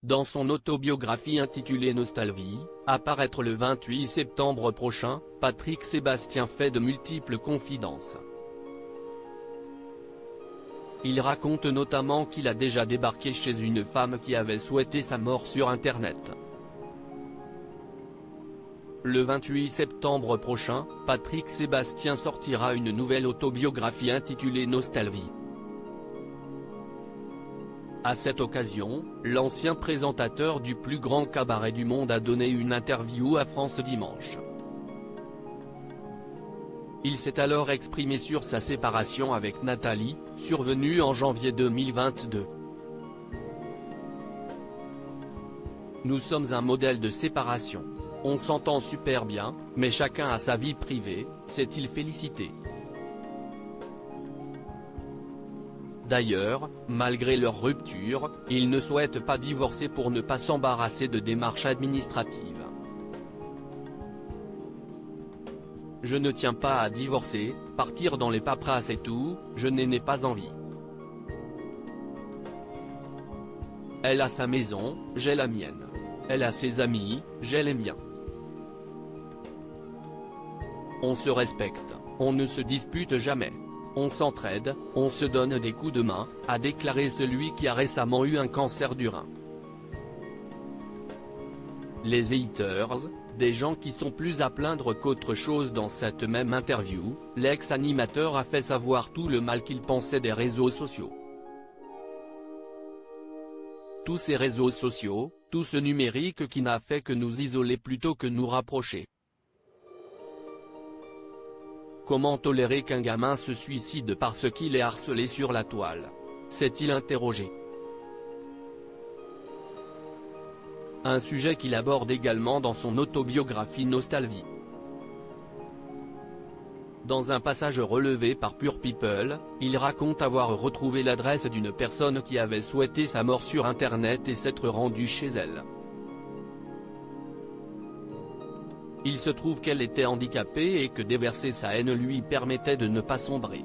dans son autobiographie intitulée Nostalgie, à paraître le 28 septembre prochain, Patrick Sébastien fait de multiples confidences. Il raconte notamment qu'il a déjà débarqué chez une femme qui avait souhaité sa mort sur Internet. Le 28 septembre prochain, Patrick Sébastien sortira une nouvelle autobiographie intitulée Nostalgie. À cette occasion, l'ancien présentateur du plus grand cabaret du monde a donné une interview à France Dimanche. Il s'est alors exprimé sur sa séparation avec Nathalie, survenue en janvier 2022. Nous sommes un modèle de séparation. On s'entend super bien, mais chacun a sa vie privée, s'est-il félicité. D'ailleurs, malgré leur rupture, ils ne souhaitent pas divorcer pour ne pas s'embarrasser de démarches administratives. Je ne tiens pas à divorcer, partir dans les paperasses et tout, je n'en ai pas envie. Elle a sa maison, j'ai la mienne. Elle a ses amis, j'ai les miens. On se respecte, on ne se dispute jamais. On s'entraide, on se donne des coups de main, a déclaré celui qui a récemment eu un cancer du rein. Les haters, des gens qui sont plus à plaindre qu'autre chose. Dans cette même interview, l'ex-animateur a fait savoir tout le mal qu'il pensait des réseaux sociaux. Tous ces réseaux sociaux, tout ce numérique qui n'a fait que nous isoler plutôt que nous rapprocher. Comment tolérer qu'un gamin se suicide parce qu'il est harcelé sur la toile? S'est-il interrogé. Un sujet qu'il aborde également dans son autobiographie Nostalgie. Dans un passage relevé par Pure People, il raconte avoir retrouvé l'adresse d'une personne qui avait souhaité sa mort sur Internet et s'être rendu chez elle. Il se trouve qu'elle était handicapée et que déverser sa haine lui permettait de ne pas sombrer.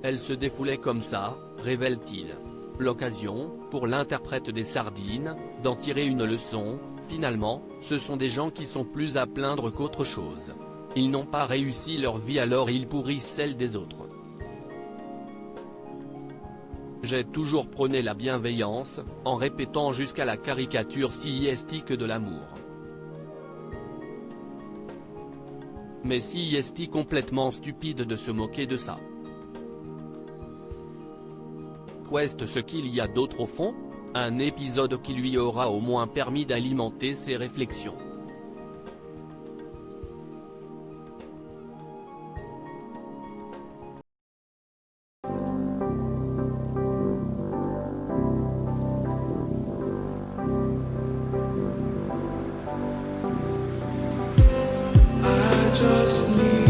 Elle se défoulait comme ça, révèle-t-il. L'occasion, pour l'interprète des Sardines, d'en tirer une leçon. Finalement, ce sont des gens qui sont plus à plaindre qu'autre chose. Ils n'ont pas réussi leur vie, alors ils pourrissent celle des autres. J'ai toujours prôné la bienveillance, en répétant jusqu'à la caricature stylistique de l'amour. Mais si est-il complètement stupide de se moquer de ça? Qu'est-ce ce qu'il y a d'autre au fond? Un épisode qui lui aura au moins permis d'alimenter ses réflexions. Just need